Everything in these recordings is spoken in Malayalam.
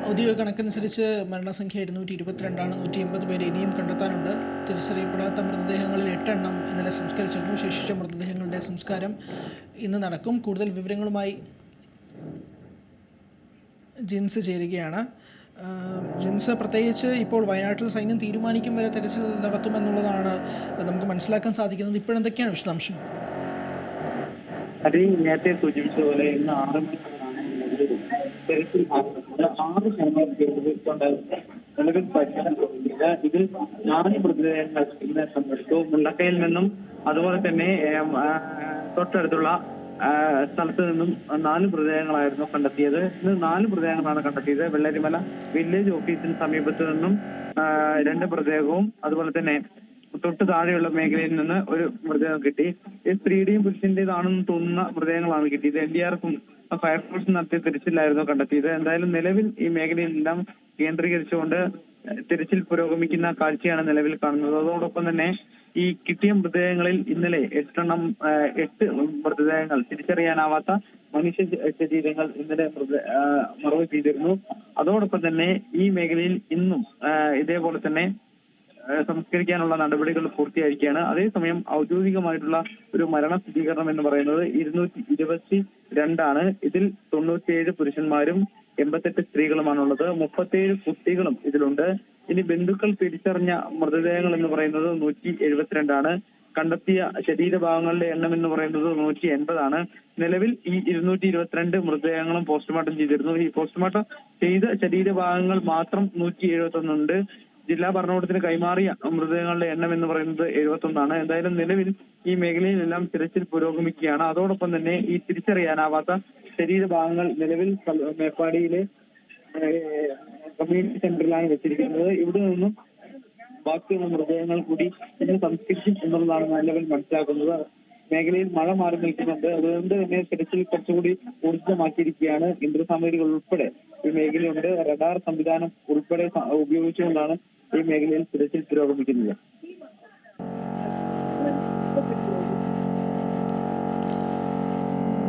ഔദ്യോഗിക കണക്കനുസരിച്ച് മരണസംഖ്യ 222 180 പേരെ ഇനിയും കണ്ടെത്താനുണ്ട്. തിരിച്ചറിയപ്പെടാത്ത മൃതദേഹങ്ങളിൽ 8 എണ്ണം ഇന്നലെ സംസ്കരിച്ചിരുന്നു. ശേഷിച്ച മൃതദേഹങ്ങളുടെ സംസ്കാരം ഇന്ന് നടക്കും. കൂടുതൽ വിവരങ്ങളുമായി ജിൻസ് ചേരുകയാണ്. ജിൻസ്, പ്രത്യേകിച്ച് ഇപ്പോൾ വയനാട്ടിൽ സൈന്യം തീരുമാനിക്കും വരെ തെരച്ചിൽ നടത്തുമെന്നുള്ളതാണ് നമുക്ക് മനസ്സിലാക്കാൻ സാധിക്കുന്നത്. ഇപ്പോഴെന്തൊക്കെയാണ് വിശദാംശം? അത് നേരത്തെ സൂചിപ്പിച്ചതുപോലെ ഇന്ന് 6 മണിക്കൂറാണ് തെരച്ചിൽ ആരംഭിച്ചത്. 6 ശതമാനം നിലവിൽ പരിശോധന തുടങ്ങിയത്. ഇതിൽ 4 മൃതദേഹങ്ങൾ ഇന്ന് സംബന്ധിച്ചു. മുണ്ടക്കയിൽ നിന്നും അതുപോലെ തന്നെ തൊട്ടടുത്തുള്ള സ്ഥലത്ത് നിന്നും 4 മൃതദേഹങ്ങളായിരുന്നു കണ്ടെത്തിയത്. ഇന്ന് 4 മൃതദേഹങ്ങളാണ് കണ്ടെത്തിയത്. വെള്ളരിമല വില്ലേജ് ഓഫീസിന് സമീപത്ത് നിന്നും 2 മൃതദേഹവും അതുപോലെ തന്നെ തൊട്ട് താഴെയുള്ള മേഖലയിൽ നിന്ന് ഒരു മൃതദേഹം കിട്ടി. സ്ത്രീയുടെയും പുരുഷന്റേതാണെന്ന് തോന്നുന്ന മൃതദേഹങ്ങളാണ് കിട്ടിയത്. NDRF-ഉം ഫയർഫോഴ്സും നടത്തിയ തിരച്ചിലായിരുന്നു കണ്ടെത്തിയത്. എന്തായാലും നിലവിൽ ഈ മേഖലയിലെല്ലാം കേന്ദ്രീകരിച്ചുകൊണ്ട് തിരച്ചിൽ പുരോഗമിക്കുന്ന കാഴ്ചയാണ് നിലവിൽ കാണുന്നത്. അതോടൊപ്പം തന്നെ ഈ കിട്ടിയ മൃതദേഹങ്ങളിൽ ഇന്നലെ 8 മൃതദേഹങ്ങൾ തിരിച്ചറിയാനാവാത്ത മനുഷ്യ ശരീരങ്ങൾ ഇന്നലെ മറവ് ചെയ്തിരുന്നു. അതോടൊപ്പം തന്നെ ഈ മേഖലയിൽ ഇന്നും ഇതേപോലെ തന്നെ സംസ്കരിക്കാനുള്ള നടപടികൾ പൂർത്തിയായിരിക്കുകയാണ്. അതേസമയം ഔദ്യോഗികമായിട്ടുള്ള ഒരു മരണ സ്ഥിരീകരണം എന്ന് പറയുന്നത് 222 ഇതിൽ 97 പുരുഷന്മാരും 88 സ്ത്രീകളുമാണുള്ളത്. 37 കുട്ടികളും ഇതിലുണ്ട്. ഇനി ബന്ധുക്കൾ തിരിച്ചറിഞ്ഞ മൃതദേഹങ്ങൾ എന്ന് പറയുന്നത് 172 കണ്ടെത്തിയ ശരീരഭാഗങ്ങളുടെ എണ്ണം എന്ന് പറയുന്നത് 180 നിലവിൽ ഈ 222 മൃതദേഹങ്ങളും പോസ്റ്റ്മോർട്ടം ചെയ്തിരുന്നു. ഈ പോസ്റ്റ്മോർട്ടം ചെയ്ത ശരീരഭാഗങ്ങൾ മാത്രം 171 ഉണ്ട്. ജില്ലാ ഭരണകൂടത്തിന് കൈമാറിയ മൃതദേഹങ്ങളുടെ എണ്ണം എന്ന് പറയുന്നത് 71. എന്തായാലും നിലവിൽ ഈ മേഖലയിലെല്ലാം തിരച്ചിൽ പുരോഗമിക്കുകയാണ്. അതോടൊപ്പം തന്നെ ഈ തിരിച്ചറിയാനാവാത്ത ശരീരഭാഗങ്ങൾ നിലവിൽ മേപ്പാടിയിലെ കമ്മ്യൂണിറ്റി സെന്ററിലാണ് വെച്ചിരിക്കുന്നത്. ഇവിടെ നിന്നും ബാക്കിയുള്ള മൃതദേഹങ്ങൾ കൂടി ഇന്ന് സംസ്കരിക്കും എന്നുള്ളതാണ് നിലവിൽ മനസ്സിലാക്കുന്നത്. മേഖലയിൽ മഴ മാറി നിൽക്കുന്നുണ്ട്. അതുകൊണ്ട് തന്നെ തിരച്ചിൽ കുറച്ചുകൂടി ഊർജിതമാക്കിയിരിക്കുകയാണ്. യന്ത്രസാമഗ്രികൾ ഉൾപ്പെടെ ഈ മേഖലയുണ്ട്. റഡാർ സംവിധാനം ഉൾപ്പെടെ ഉപയോഗിച്ചുകൊണ്ടാണ് ഈ മേഖലയിൽ തിരച്ചിൽ പുരോഗമിക്കുന്നത്.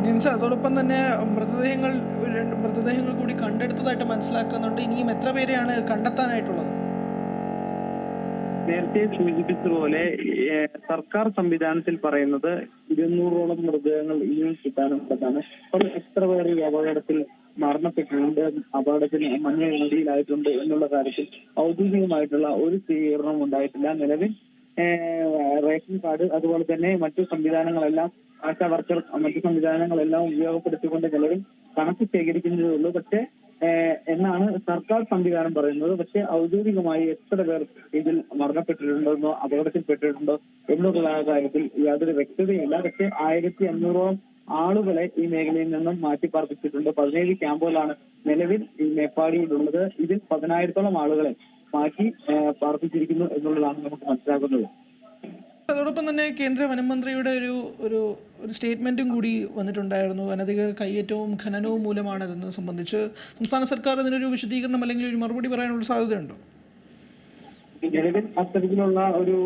ജിൻസ്, അതോടൊപ്പം തന്നെ രണ്ട് മൃതദേഹങ്ങൾ കൂടി കണ്ടെടുത്തതായിട്ട് മനസ്സിലാക്കുന്നുണ്ട്. ഇനിയും എത്ര പേരെയാണ് കണ്ടെത്താനായിട്ടുള്ളത്? നേരത്തെ സൂചിപ്പിച്ചതുപോലെ സർക്കാർ സംവിധാനത്തിൽ പറയുന്നത് 200ഓളം മൃതദേഹങ്ങൾ ഇനിയും കിട്ടാനുള്ളതാണ്. അപ്പോൾ എത്ര പേർ ഈ അപകടത്തിൽ മരണപ്പെട്ടിട്ടുണ്ട്, അപകടത്തിന് മണ്ണിടിയിലായിട്ടുണ്ട് എന്നുള്ള കാര്യത്തിൽ ഔദ്യോഗികമായിട്ടുള്ള ഒരു സ്ഥിരീകരണം ഉണ്ടായിട്ടില്ല. നിലവിൽ റേഷൻ കാർഡ് അതുപോലെ തന്നെ മറ്റു സംവിധാനങ്ങളെല്ലാം ആശാ വർക്കർ മറ്റു സംവിധാനങ്ങളെല്ലാം ഉപയോഗപ്പെടുത്തിക്കൊണ്ട് നിലവിൽ കണക്ക് ശേഖരിക്കുന്നതേ ഉള്ളൂ. പക്ഷേ എന്നാണ് സർക്കാർ സംവിധാനം പറയുന്നത്. പക്ഷേ ഔദ്യോഗികമായി എത്ര പേർ ഇതിൽ മരണപ്പെട്ടിട്ടുണ്ടെന്നോ അപകടത്തിൽപ്പെട്ടിട്ടുണ്ടോ എന്നുള്ള കാര്യത്തിൽ യാതൊരു വ്യക്തതയില്ല. പക്ഷേ 1500ഓളം ആളുകളെ ഈ മേഖലയിൽ നിന്നും മാറ്റിപ്പാർപ്പിച്ചിട്ടുണ്ട്. 17 ക്യാമ്പുകളാണ് നിലവിൽ ഈ മേപ്പാടിയിലുള്ളത്. ഇതിൽ 10,000ഓളം ആളുകളെ മാറ്റി പാർപ്പിച്ചിരിക്കുന്നു എന്നുള്ളതാണ് നമുക്ക് മനസ്സിലാക്കുന്നത്. അതോടൊപ്പം തന്നെ കേന്ദ്ര വനമന്ത്രിയുടെ ഒരു സ്റ്റേറ്റ്മെന്റും കൂടി വന്നിട്ടുണ്ടായിരുന്നു. അനധികൃത കയ്യേറ്റവും ഖനനവും മൂലമാണ് ഇതെന്ന് സംബന്ധിച്ച് സംസ്ഥാന സർക്കാർ അതിനൊരു വിശദീകരണം അല്ലെങ്കിൽ ഒരു മറുപടി പറയാനുള്ള സാധ്യതയുണ്ടോ? നിലവിൽ അത്തരത്തിലുള്ള ഒരു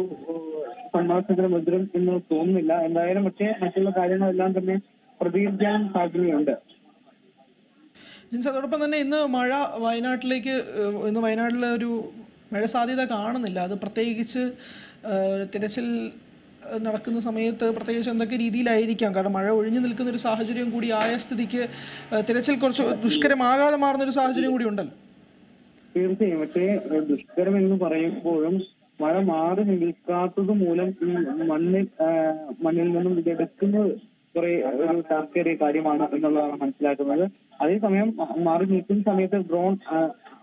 സന്മാർശനം മുദ്രം എന്ന് തോന്നുന്നില്ല. എന്തായാലും പക്ഷേ മറ്റുള്ള കാര്യങ്ങളെല്ലാം തന്നെ പ്രതികരിക്കാൻ സാധ്യതയുണ്ട്. ജിൻസ്, അതോടൊപ്പം തന്നെ ഇന്ന് വയനാട്ടിൽ ഒരു മഴ സാധ്യത കാണുന്നില്ല. അത് പ്രത്യേകിച്ച് തിരച്ചിൽ നടക്കുന്ന സമയത്ത് പ്രത്യേകിച്ച് എന്തൊക്കെ രീതിയിലായിരിക്കാം? കാരണം മഴ ഒഴിഞ്ഞു നിൽക്കുന്ന ഒരു സാഹചര്യം കൂടി ആയ സ്ഥിതിക്ക് തിരച്ചിൽ കുറച്ച് ദുഷ്കരമാകാതെ മാറുന്ന ഒരു സാഹചര്യം കൂടി ഉണ്ടല്ലോ. തീർച്ചയായും. പക്ഷേ ദുഷ്കരം എന്ന് പറയുമ്പോഴും മഴ മാറി നിൽക്കാത്തത് മൂലം ഈ മണ്ണിൽ നിന്നും ഇതെടുക്കുന്നത് കുറെ ഒരു താൽക്കാലിക കാര്യമാണ് എന്നുള്ളതാണ് മനസ്സിലാക്കുന്നത്. അതേസമയം മാറി നിൽക്കുന്ന സമയത്ത് ഡ്രോൺ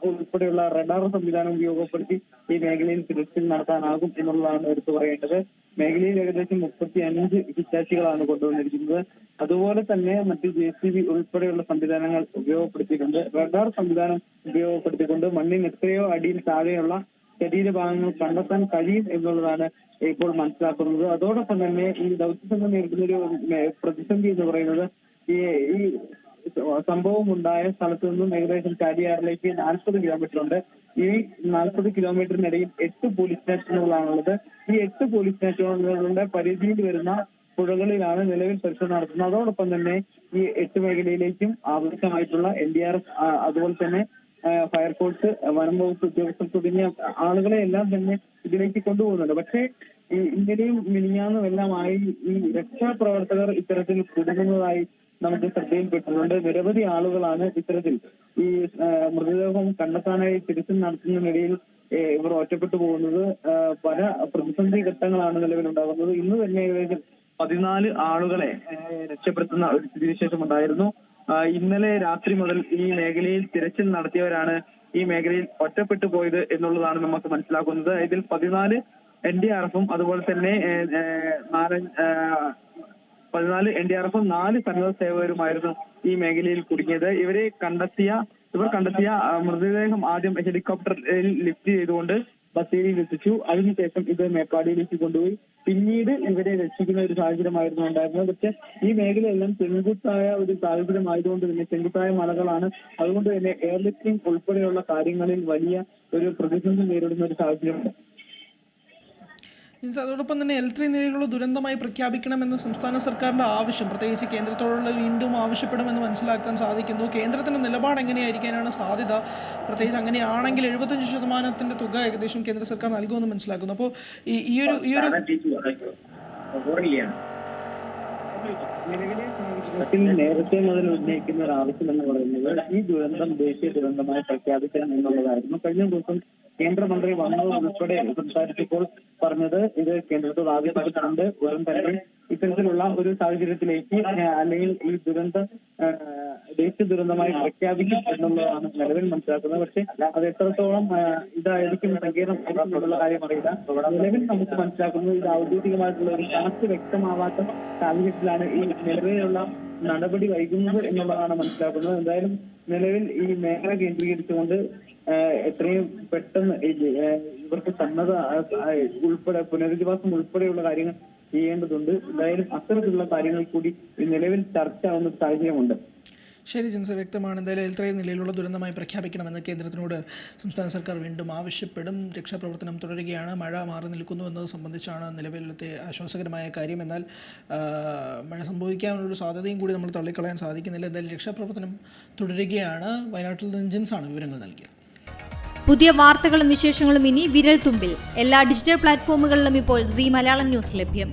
ഉൾപ്പെടെയുള്ള റഡാർ സംവിധാനം ഉപയോഗപ്പെടുത്തി ഈ മേഖലയിൽ തിരച്ചിൽ നടത്താനാകും എന്നുള്ളതാണ് എടുത്തു പറയേണ്ടത്. മേഖലയിൽ ഏകദേശം 35 ഹിറ്റാച്ചികളാണ് കൊണ്ടുവന്നിരിക്കുന്നത്. അതുപോലെ തന്നെ മറ്റ് JCB ഉൾപ്പെടെയുള്ള സംവിധാനങ്ങൾ ഉപയോഗപ്പെടുത്തിയിട്ടുണ്ട്. റഡാർ സംവിധാനം ഉപയോഗപ്പെടുത്തിക്കൊണ്ട് മണ്ണിന് എത്രയോ അടിയിൽ താഴെയുള്ള ശരീരഭാഗങ്ങൾ കണ്ടെത്താൻ കഴിയും എന്നുള്ളതാണ് ഇപ്പോൾ മനസ്സിലാക്കുന്നത്. അതോടൊപ്പം തന്നെ ഈ ദൗത്യസംഘം നേരിടുന്നൊരു പ്രതിസന്ധി എന്ന് പറയുന്നത് ഈ സംഭവം ഉണ്ടായ സ്ഥലത്ത് നിന്നും ഏകദേശം ചാലിയാറിലേക്ക് 40 കിലോമീറ്റർ ഉണ്ട്. ഈ 40 കിലോമീറ്ററിനിടയിൽ 8 പോലീസ് സ്റ്റേഷനുകളാണുള്ളത്. ഈ 8 പോലീസ് സ്റ്റേഷനുകളുടെ പരിധിയിൽ വരുന്ന പുഴകളിലാണ് നിലവിൽ പരിശോധന നടത്തുന്നത്. അതോടൊപ്പം തന്നെ ഈ 8 മേഖലയിലേക്കും ആവശ്യമായിട്ടുള്ള NDRF അതുപോലെ തന്നെ ഫയർഫോഴ്സ്, വനം വകുപ്പ് ഉദ്യോഗസ്ഥർ തുടങ്ങിയ ആളുകളെ എല്ലാം തന്നെ ഇതിലേക്ക് കൊണ്ടുപോകുന്നുണ്ട്. പക്ഷേ ഇന്നലെയും മിനിഞ്ഞാന്നും എല്ലാമായി ഈ രക്ഷാപ്രവർത്തകർ ഇത്തരത്തിൽ കുടുങ്ങുന്നതായി നമുക്ക് ശ്രദ്ധയിൽപ്പെട്ടിട്ടുണ്ട്. നിരവധി ആളുകളാണ് ഇത്തരത്തിൽ ഈ മൃതദേഹം കണ്ടെത്താനായി തിരച്ചിൽ നടത്തുന്നതിനിടയിൽ ഇവർ ഒറ്റപ്പെട്ടു പോകുന്നത്. പല പ്രതിസന്ധി ഘട്ടങ്ങളാണ് നിലവിലുണ്ടാകുന്നത്. ഇന്ന് തന്നെ ഏകദേശം 14 ആളുകളെ രക്ഷപ്പെടുത്തുന്ന ഒരു സ്ഥിതിവിശേഷം ഉണ്ടായിരുന്നു. ഇന്നലെ രാത്രി മുതൽ ഈ മേഖലയിൽ തിരച്ചിൽ നടത്തിയവരാണ് ഈ മേഖലയിൽ ഒറ്റപ്പെട്ടു പോയത് എന്നുള്ളതാണ് നമുക്ക് മനസ്സിലാക്കുന്നത്. ഇതിൽ 14 NDRF-ഉം അതുപോലെ തന്നെ 14 NDRF-ഉം 4 സന്നദ്ധ സേവകരുമായിരുന്നു ഈ മേഖലയിൽ കുടുങ്ങിയത്. ഇവർ കണ്ടെത്തിയ മൃതദേഹം ആദ്യം ഹെലികോപ്റ്ററിൽ ലിഫ്റ്റ് ചെയ്തുകൊണ്ട് ബത്തേരിയിൽ എത്തിച്ചു. അതിനുശേഷം ഇത് മേപ്പാടിയിലേക്ക് കൊണ്ടുപോയി പിന്നീട് ഇവരെ രക്ഷിക്കുന്ന ഒരു സാഹചര്യമായിരുന്നു ഉണ്ടായിരുന്നത്. പക്ഷെ ഈ മേഖലയെല്ലാം ചെങ്കുത്തായ ഒരു സാഹചര്യം ആയതുകൊണ്ട് തന്നെ ചെങ്കുത്തായ മലകളാണ്. അതുകൊണ്ട് തന്നെ എയർലിഫ്റ്റിംഗ് ഉൾപ്പെടെയുള്ള കാര്യങ്ങളിൽ വലിയ ഒരു പ്രതിസന്ധി നേരിടുന്ന ഒരു സാഹചര്യമുണ്ട്. അതോടൊപ്പം തന്നെ L3 നിലയിലുള്ള ദുരന്തമായി പ്രഖ്യാപിക്കണമെന്ന സംസ്ഥാന സർക്കാരിൻ്റെ ആവശ്യം പ്രത്യേകിച്ച് കേന്ദ്രത്തോടുള്ള വീണ്ടും ആവശ്യപ്പെടുമെന്ന് മനസ്സിലാക്കാൻ സാധിക്കുന്നു. കേന്ദ്രത്തിൻ്റെ നിലപാട് എങ്ങനെയായിരിക്കാനാണ് സാധ്യത? പ്രത്യേകിച്ച് അങ്ങനെയാണെങ്കിൽ 75% തുക ഏകദേശം കേന്ദ്ര സർക്കാർ നൽകുമെന്ന് മനസ്സിലാക്കുന്നു. അപ്പോൾ ഈ ഒരു നേരത്തെ മുതൽ ഉന്നയിക്കുന്ന ഒരു ആവശ്യം എന്ന് പറയുന്നത് ഈ ദുരന്തം ദേശീയ ദുരന്തമായി പ്രഖ്യാപിക്കണം എന്നുള്ളതായിരുന്നു. കഴിഞ്ഞ ദിവസം കേന്ദ്രമന്ത്രി വന്നത് ഉൾപ്പെടെ സംസാരിച്ചപ്പോൾ പറഞ്ഞത് ഇത് കേന്ദ്രത്തോട് ആവശ്യപ്പെട്ടിട്ടുണ്ട്. ഉടൻ തന്നെ ഇത്തരത്തിലുള്ള ഒരു സാഹചര്യത്തിലേക്ക് അല്ലെങ്കിൽ ഈ ദേശീയ ദുരന്തമായി പ്രഖ്യാപിക്കും എന്നുള്ളതാണ് നിലവിൽ മനസ്സിലാക്കുന്നത്. പക്ഷെ അത് എത്രത്തോളം ഇതായിരിക്കും സങ്കീർണമായിട്ടുള്ള കാര്യം അറിയില്ല. നിലവിൽ നമുക്ക് മനസ്സിലാക്കുന്നത് ഇത് ഔദ്യോഗികമായിട്ടുള്ള ഒരു കണക്ക് വ്യക്തമാവാത്ത സാഹചര്യത്തിലാണ് ഈ നിലവിലുള്ള നടപടി വൈകുന്നത് എന്നുള്ളതാണ് മനസ്സിലാക്കുന്നത്. എന്തായാലും നിലവിൽ ഈ മേഖല കേന്ദ്രീകരിച്ചുകൊണ്ട് എത്രയും പെട്ടെന്ന് ഇവർക്ക് സന്നദ്ധ ഉൾപ്പെടെ പുനരധിവാസം ഉൾപ്പെടെയുള്ള കാര്യങ്ങൾ ചെയ്യേണ്ടതുണ്ട്. എന്തായാലും അത്തരത്തിലുള്ള കാര്യങ്ങൾ കൂടി നിലവിൽ ചർച്ച ആവുന്ന സാഹചര്യമുണ്ട്. ശരി ജിൻസ്, വ്യക്തമാണ്. എന്തായാലും L3 നിലയിലുള്ള ദുരന്തമായി പ്രഖ്യാപിക്കണമെന്ന് കേന്ദ്രത്തിനോട് സംസ്ഥാന സർക്കാർ വീണ്ടും ആവശ്യപ്പെടും. രക്ഷാപ്രവർത്തനം തുടരുകയാണ്. മഴ മാറി നിൽക്കുന്നു എന്നത് സംബന്ധിച്ചാണ് നിലവിലത്തെ ആശ്വാസകരമായ കാര്യം. എന്നാൽ മഴ സംഭവിക്കാനുള്ളൊരു സാധ്യതയും കൂടി നമ്മൾ തള്ളിക്കളയാൻ സാധിക്കുന്നില്ല. എന്തായാലും രക്ഷാപ്രവർത്തനം തുടരുകയാണ്. വയനാട്ടിൽ നിന്ന് ജിൻസാണ് വിവരങ്ങൾ നൽകിയത്. പുതിയ വാർത്തകളും വിശേഷങ്ങളും ഇനി വിരൽ തുമ്പിൽ. എല്ലാ ഡിജിറ്റൽ പ്ലാറ്റ്ഫോമുകളിലും ഇപ്പോൾ Zee മലയാളം ന്യൂസ് ലഭ്യം.